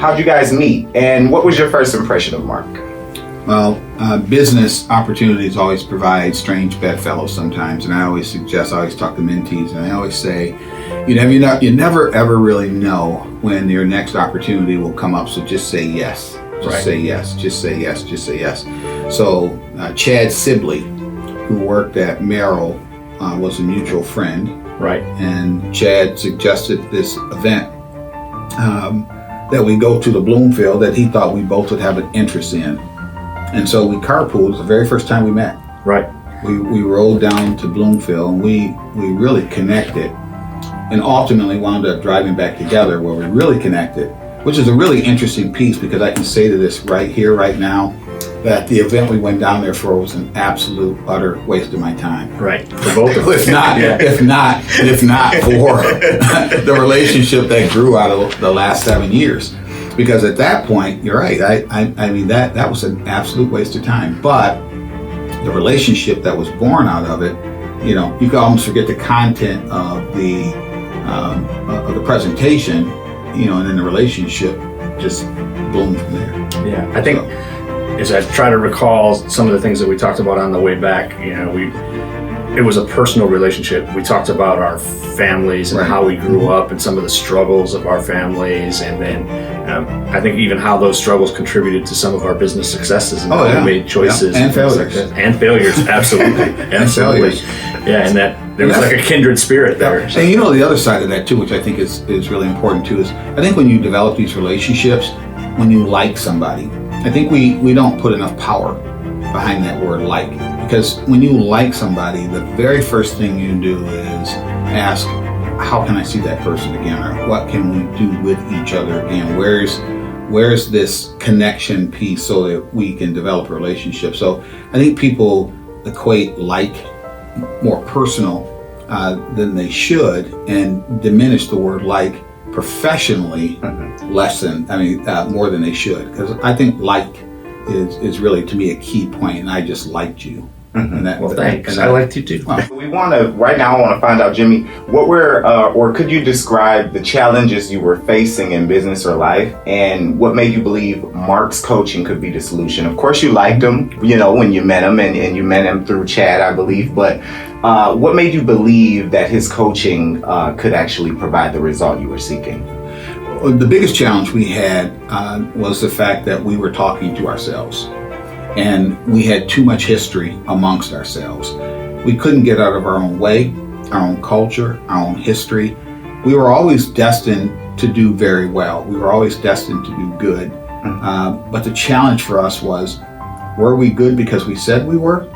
how'd you guys meet? And what was your first impression of Mark? Well, business opportunities always provide strange bedfellows sometimes, and I always talk to mentees, and I always say, you never ever really know when your next opportunity will come up, so just say yes. Just say yes, just say yes, just say yes. So Chad Sibley, who worked at Merrill, was a mutual friend. Right. And Chad suggested this event that we go to the Bloomfield that he thought we both would have an interest in. And so we carpooled. It was the very first time we met. Right. We rode down to Bloomfield, and we really connected, and ultimately wound up driving back together where we really connected, which is a really interesting piece, because I can say to this right here, right now, that the event we went down there for was an absolute utter waste of my time. Right. For both of us. if not for the relationship that grew out of the last 7 years. Because at that point, you're right. I mean that was an absolute waste of time. But the relationship that was born out of it, you can almost forget the content of the presentation, and then the relationship just bloomed from there. Yeah, I think as I try to recall some of the things that we talked about on the way back, it was a personal relationship. We talked about our families and how we grew up and some of the struggles of our families, and then I think even how those struggles contributed to some of our business successes and how we made choices. And failures. And failures, absolutely. Absolutely. Yeah, and that there was like a kindred spirit there. So. And the other side of that too, which I think is really important too, is I think when you develop these relationships, when you like somebody, I think we don't put enough power behind that word like. Because when you like somebody, the very first thing you do is ask, how can I see that person again? Or what can we do with each other again? Where's this connection piece so that we can develop a relationship? So I think people equate like more personal than they should, and diminish the word like professionally more than they should. Because I think like is really, to me, a key point, and I just liked you. Well, thanks. I liked you too. We want to, right now, I want to find out, Jimmy, what were, or could you describe the challenges you were facing in business or life, and what made you believe Mark's coaching could be the solution? Of course, you liked him, when you met him, and you met him through Chad, I believe, but what made you believe that his coaching could actually provide the result you were seeking? The biggest challenge we had was the fact that we were talking to ourselves. And we had too much history amongst ourselves. We couldn't get out of our own way, our own culture, our own history. We were always destined to do very well. We were always destined to do good. But the challenge for us was, were we good because we said we were?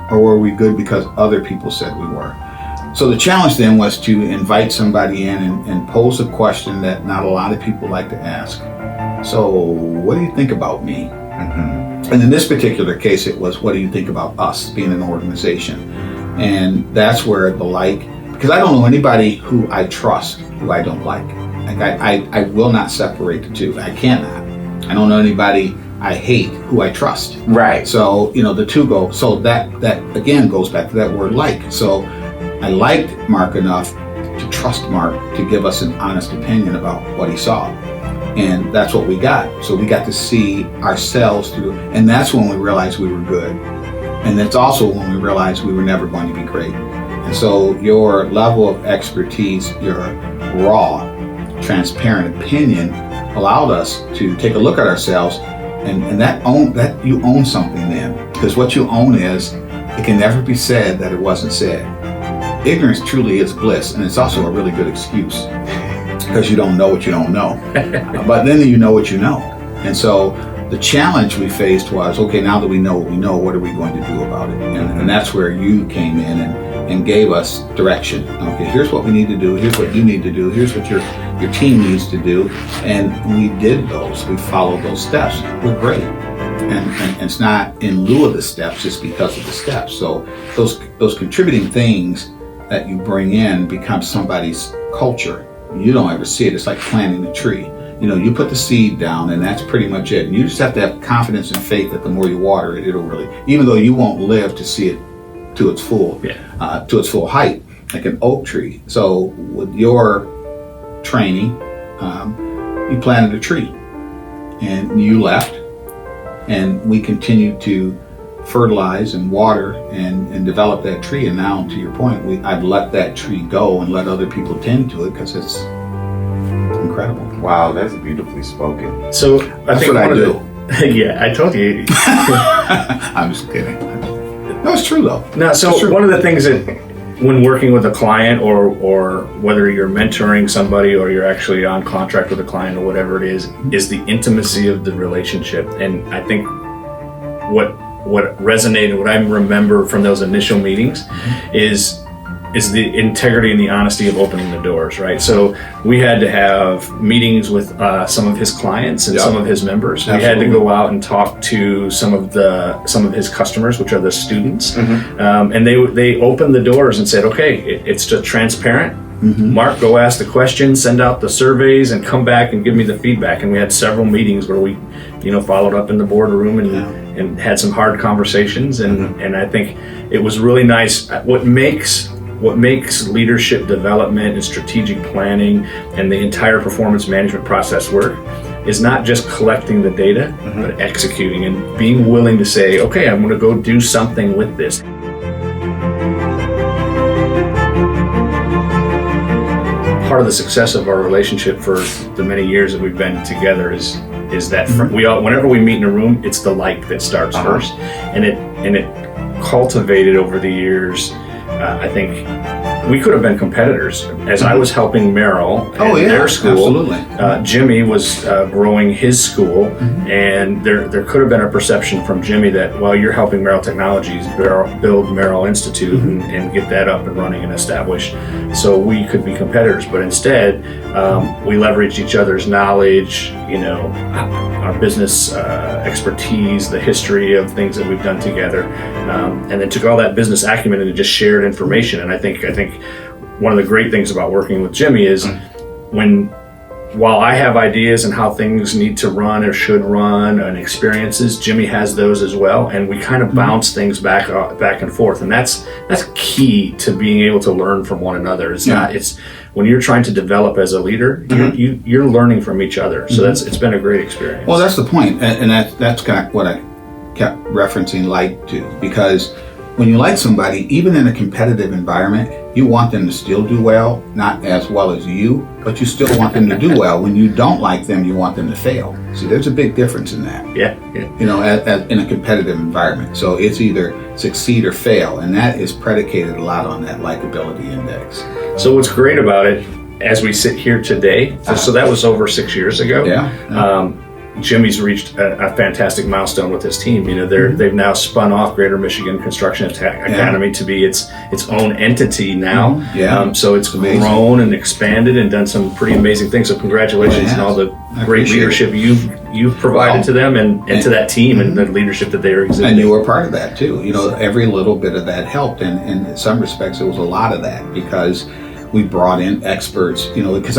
Or were we good because other people said we were? So the challenge then was to invite somebody in and pose a question that not a lot of people like to ask. So, what do you think about me? And in this particular case, it was, what do you think about us being an organization? And that's where because I don't know anybody who I trust who I don't like. I will not separate the two. I cannot. I don't know anybody I hate who I trust. Right. So, the two go. So that again goes back to that word like. So I liked Mark enough to trust Mark to give us an honest opinion about what he saw. And that's what we got. So we got to see ourselves through, and that's when we realized we were good. And that's also when we realized we were never going to be great. And so your level of expertise, your raw, transparent opinion allowed us to take a look at ourselves, and that you own something then. Because what you own is, it can never be said that it wasn't said. Ignorance truly is bliss, and it's also a really good excuse. Because you don't know what you don't know. But then you know what you know. And so the challenge we faced was, okay, now that we know what we know, what are we going to do about it? And that's where you came in and gave us direction. Okay, here's what we need to do. Here's what you need to do. Here's what your team needs to do. And we did those. We followed those steps. We're great. And it's not in lieu of the steps, it's because of the steps. So those contributing things that you bring in become somebody's culture. You don't ever see it. It's like planting a tree. You put the seed down, and that's pretty much it. And you just have to have confidence and faith that the more you water it, it'll really, even though you won't live to see it to its full height, like an oak tree. So with your training, you planted a tree, and you left, and we continued to fertilize and water and develop that tree. And now, to your point, I've let that tree go and let other people tend to it because it's incredible. Wow, that's beautifully spoken. So That's what I do. Yeah, I told you. I'm just kidding. No, it's true though. No, so It's true. one of the things that when working with a client or whether you're mentoring somebody or you're actually on contract with a client or whatever it is the intimacy of the relationship. And I think what resonated, what I remember from those initial meetings is the integrity and the honesty of opening the doors, right? So we had to have meetings with some of his clients and some of his members. Absolutely. We had to go out and talk to some of his customers, which are the students, and they opened the doors and said, okay, it's just transparent. Mark, go ask the questions, send out the surveys, and come back and give me the feedback. And we had several meetings where we, followed up in the boardroom and had some hard conversations. And I think it was really nice. What makes leadership development and strategic planning and the entire performance management process work is not just collecting the data, but executing and being willing to say, okay, I'm going to go do something with this. Part of the success of our relationship for the many years that we've been together is that whenever we meet in a room, it's the like that starts first, and it cultivated over the years. I think we could have been competitors. As I was helping Merrill in their school, absolutely. Jimmy was growing his school, and there could have been a perception from Jimmy that, well, you're helping Merrill Technologies build Merrill Institute and get that up and running and established, so we could be competitors. But instead, we leveraged each other's knowledge, our business expertise, the history of things that we've done together, and then took all that business acumen and just shared information. And I think one of the great things about working with Jimmy is while I have ideas and how things need to run or should run and experiences, Jimmy has those as well, and we kind of bounce things back and forth. And that's key to being able to learn from one another. It's when you're trying to develop as a leader, you're learning from each other. So it's been a great experience. Well, that's the point, and that's kind of what I kept referencing like to, because when you like somebody, even in a competitive environment, you want them to still do well, not as well as you, but you still want them to do well. When you don't like them, you want them to fail. See, there's a big difference in that. Yeah. As in a competitive environment. So it's either succeed or fail, and that is predicated a lot on that likability index. So what's great about it, as we sit here today, so that was over 6 years ago. Jimmy's reached a fantastic milestone with his team. They've now spun off Greater Michigan Construction Academy to be its own entity now. So it's grown and expanded and done some pretty amazing things. So congratulations on all the great leadership you've provided to them and to that team and the leadership that they are exhibiting. And you were part of that too. Every little bit of that helped, and in some respects it was a lot of that because we brought in experts. Because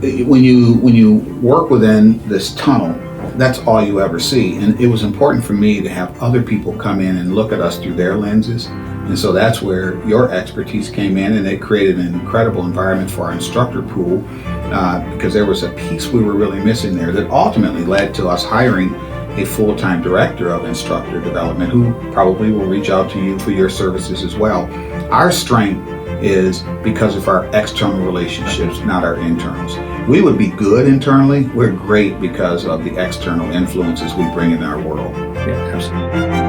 when you work within this tunnel, that's all you ever see. And it was important for me to have other people come in and look at us through their lenses. And so that's where your expertise came in, and it created an incredible environment for our instructor pool because there was a piece we were really missing there that ultimately led to us hiring a full-time director of instructor development who probably will reach out to you for your services as well. Our strength is because of our external relationships, not our internals. We would be good internally. We're great because of the external influences we bring in our world. Yeah, absolutely.